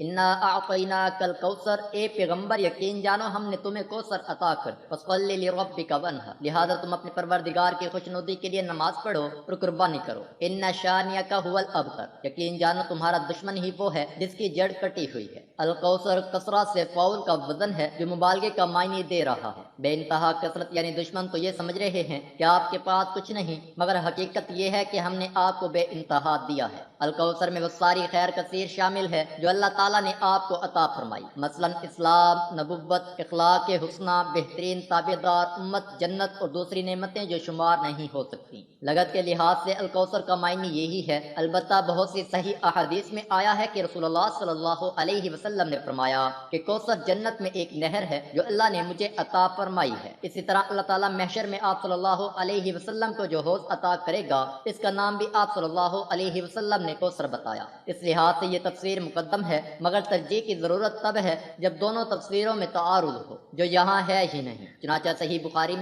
انا اعطینا کل کوثر، اے پیغمبر یقین جانو ہم نے تمہیں کوثر عطا کر، فصل لربک وانحر، لہذا تم اپنے پروردگار کی خوشنودی کے لیے نماز پڑھو اور قربانی کرو۔ ان شانئک هو الابتر، یقین جانو تمہارا دشمن ہی وہ ہے جس کی جڑ کٹی ہوئی ہے۔ الکوثر کثرت سے فعول کا وزن ہے جو مبالغے کا معنی دے رہا ہے۔ بے انتہا کثرت یعنی دشمن تو یہ سمجھ رہے ہیں کہ آپ کے پاس کچھ نہیں، مگر حقیقت یہ ہے کہ ہم نے آپ کو بے انتہا دیا ہے۔ الکوثر میں وہ ساری خیر کثیر شامل ہے جو اللہ تعالیٰ نے آپ کو عطا فرمائی، مثلا اسلام، نبوت، اخلاق حسنہ، بہترین تابعدار امت، جنت اور دوسری نعمتیں جو شمار نہیں ہو سکتی۔ لغت کے لحاظ سے الکوثر کا معنی یہی ہے، البتہ بہت سی صحیح احادیث میں آیا ہے کہ رسول اللہ صلی اللہ علیہ وسلم نے فرمایا کہ کوثر جنت میں ایک نہر ہے جو اللہ نے مجھے عطا فرمائی ہے۔ اسی طرح اللہ تعالیٰ محشر میں آپ صلی اللہ علیہ وسلم کو جو حوض عطا کرے گا اس کا نام بھی آپ صلی اللہ علیہ وسلم نے کوثر بتایا۔ اس لحاظ سے یہ تفسیر مقدم ہے، مگر ترجیح کی ضرورت تب ہے جب دونوں تفسیروں میں تعارض ہو، جو یہاں ہے ہی نہیں۔ چنانچہ صحیح بخاری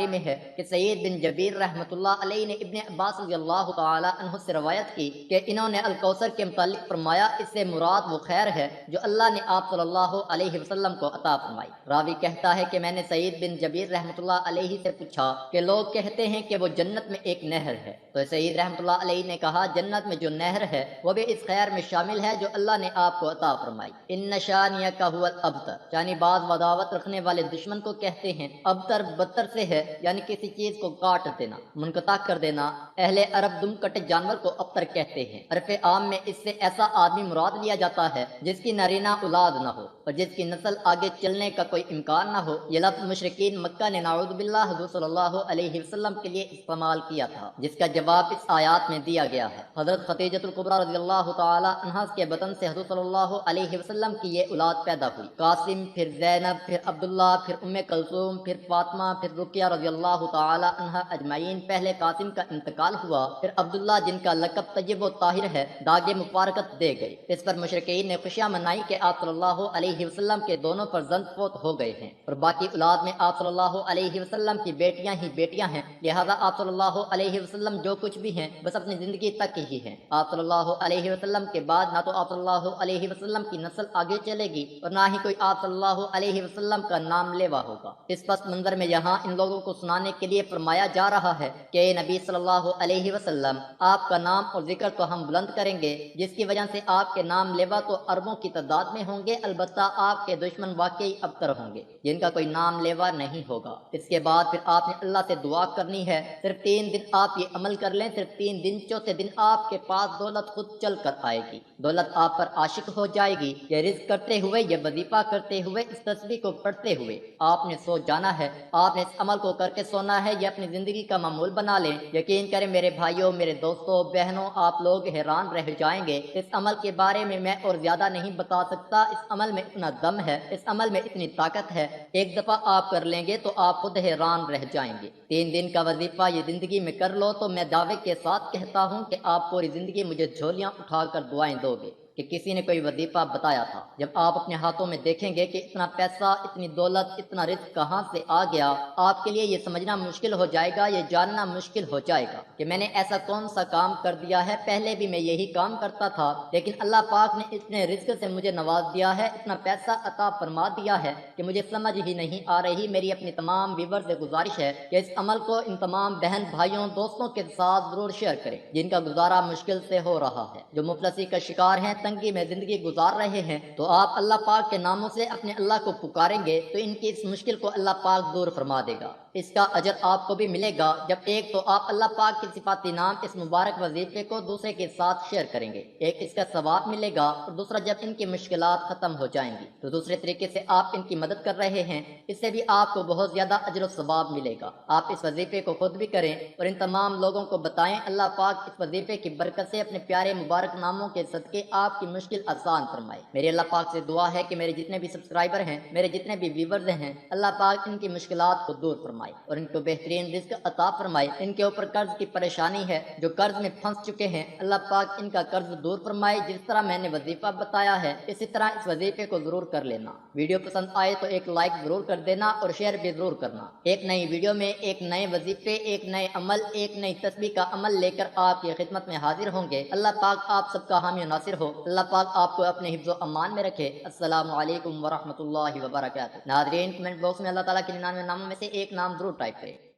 میں ہے کہ سعید بن جبیر رحمۃ اللہ علیہ نے ابن عباس رضی اللہ تعالی عنہ سے روایت کی کہ انہوں نے الکوثر کے متعلق فرمایا اس سے مراد وہ خیر ہے جو اللہ نے آپ صلی اللہ علیہ وسلم کو عطا فرمائی۔ راوی کہتا ہے کہ میں نے سعید بن جبیر رحمۃ اللہ علیہ سے پوچھا کہ لوگ کہتے ہیں کہ وہ جنت میں ایک نہر ہے، تو سعید رحمۃ اللہ علیہ نے کہا جنت میں جو نہر ہے وہ بھی اس خیر میں شامل ہے جو اللہ نے آپ کو عطا فرمائی۔ ان شانئک هو الابتر، یعنی بعض عداوت رکھنے والے دشمن کو کہتے ہیں ابتر بدتر سے ہے، یعنی کسی چیز کو کاٹ دینا، منقطع کر دینا۔ اہل عرب دم کٹے جانور کو ابتر کہتے ہیں۔ عرف عام میں اس سے ایسا آدمی مراد لیا جاتا ہے جس کی نارینہ اولاد نہ ہو اور جس کی نسل آگے چلنے کا کوئی امکان نہ ہو۔ یہ لفظ مشرکین مکہ نے نعوذ باللہ حضور صلی اللہ علیہ وسلم کے لیے استعمال کیا تھا، جس کا جواب اس آیات میں دیا گیا ہے۔ حضرت خدیجۃ الکبریٰ رضی اللہ تعالی عنہا کے بطن سے حضور صلی اللہ علیہ وسلم کی یہ اولاد پیدا ہوئی، قاسم، پھر زینب، پھر عبداللہ، پھر ام کلثوم، پھر فاطمہ، پھر رقیہ رضی اللہ تعالی عنہا اجمعین۔ پہلے قاسم کا انتقال ہوا، پھر عبداللہ جن کا لقب طیب و طاہر ہے داغ مفارقت دے گئے۔ اس پر مشرکین نے خوشیاں منائی کہ آپ صلی اللہ علیہ وسلم کے دونوں فرزند فوت ہو گئے ہیں اور باقی اولاد میں آپ صلی اللہ علیہ وسلم کی بیٹیاں ہی بیٹیاں ہیں، لہذا آپ صلی اللہ علیہ وسلم جو کچھ بھی ہیں بس اپنی زندگی تک ہی ہیں۔ آپ صلی اللہ علیہ وسلم کے بعد نہ تو آپ صلی اللہ علیہ وسلم کی نسل آگے چلے گی اور نہ ہی کوئی آپ صلی اللہ علیہ وسلم کا نام لیوا ہوگا۔ اس پس منظر میں یہاں ان لوگوں کو سنانے کے لیے فرمایا جا رہا ہے کہ اے نبی صلی اللہ علیہ وسلم، آپ کا نام اور ذکر تو ہم بلند کریں گے، جس کی وجہ سے آپ کے نام لیوا تو اربوں کی تعداد میں ہوں گے، البتہ آپ کے دشمن واقعی ابتر ہوں گے جن کا کوئی نام لیوا نہیں ہوگا۔ اس کے بعد پھر آپ نے اللہ سے دعا کرنی ہے، صرف 3 دن آپ یہ عمل کر لیں، صرف 3 دن، چوتھے دن آپ کے پاس دولت خود چل کر آئے گی، دولت آپ پر عاشق ہو جائے گی۔ یہ رزق کرتے ہوئے، یہ وظیفہ کرتے ہوئے، اس تسبیح کو پڑھتے ہوئے آپ نے سو جانا ہے، آپ نے اس عمل کو کر کے سونا ہے، یہ اپنی زندگی کا معمول بنا لیں۔ یقین کریں میرے بھائیوں، میرے دوستوں، بہنوں، آپ لوگ حیران رہ جائیں گے۔ اس عمل کے بارے میں اور زیادہ نہیں بتا سکتا، اس عمل میں اتنا دم ہے، اس عمل میں اتنی طاقت ہے، ایک دفعہ آپ کر لیں گے تو آپ خود حیران رہ جائیں گے۔ 3 دن کا وظیفہ یہ زندگی میں کر لو تو میں دعوے کے ساتھ کہتا ہوں کہ آپ پوری زندگی مجھے جھولیاں اٹھا کر دعائیں دو گے کہ کسی نے کوئی وظیفہ بتایا تھا۔ جب آپ اپنے ہاتھوں میں دیکھیں گے کہ اتنا پیسہ، اتنی دولت، اتنا رزق کہاں سے آ گیا، آپ کے لیے یہ سمجھنا مشکل ہو جائے گا، یہ جاننا مشکل ہو جائے گا کہ میں نے ایسا کون سا کام کر دیا ہے، پہلے بھی میں یہی کام کرتا تھا لیکن اللہ پاک نے اتنے رزق سے مجھے نواز دیا ہے، اتنا پیسہ عطا فرما دیا ہے کہ مجھے سمجھ ہی نہیں آ رہی۔ میری اپنی تمام ویور سے گزارش ہے کہ اس عمل کو ان تمام بہن بھائیوں دوستوں کے ساتھ ضرور شیئر کریں جن کا گزارا مشکل سے ہو رہا ہے، جو مفلسی کا شکار ہیں، تنگی میں زندگی گزار رہے ہیں۔ تو آپ اللہ پاک کے ناموں سے اپنے اللہ کو پکاریں گے تو ان کی اس مشکل کو اللہ پاک دور فرما دے گا۔ اس کا اجر آپ کو بھی ملے گا جب ایک تو آپ اللہ پاک کے صفاتی نام اس مبارک وظیفے کو دوسرے کے ساتھ شیئر کریں گے، ایک اس کا ثواب ملے گا، اور دوسرا جب ان کی مشکلات ختم ہو جائیں گی تو دوسرے طریقے سے آپ ان کی مدد کر رہے ہیں، اس سے بھی آپ کو بہت زیادہ اجر و ثواب ملے گا۔ آپ اس وظیفے کو خود بھی کریں اور ان تمام لوگوں کو بتائیں۔ اللہ پاک اس وظیفے کی برکت سے اپنے پیارے مبارک ناموں کے صدقے آپ کی مشکل آسان فرمائے۔ میری اللہ پاک سے دعا ہے کہ میرے جتنے بھی سبسکرائبر ہیں، میرے جتنے بھی ویورز ہیں، اللہ پاک ان کی مشکلات کو دور فرمائے۔ فرمائے اور ان کو بہترین رزق عطا فرمائے۔ ان کے اوپر قرض کی پریشانی ہے، جو قرض میں پھنس چکے ہیں، اللہ پاک ان کا قرض دور فرمائے۔ جس طرح میں نے وظیفہ بتایا ہے اسی طرح اس وظیفے کو ضرور کر لینا۔ ویڈیو پسند آئے تو ایک لائک ضرور کر دینا اور شیئر بھی ضرور کرنا۔ ایک نئی ویڈیو میں ایک نئے وظیفے، ایک نئے عمل، ایک نئی تسبیح کا عمل لے کر آپ کی خدمت میں حاضر ہوں گے۔ اللہ پاک آپ سب کا حامی و ناصر ہو۔ اللہ پاک آپ کو اپنے حفظ و امان میں رکھے۔ السلام علیکم ورحمۃ اللہ وبرکاتہ۔ ناظرین، کمنٹ باکس میں اللہ تعالیٰ کے 99 ناموں میں سے ایک نام ضرور ٹائپ کریں۔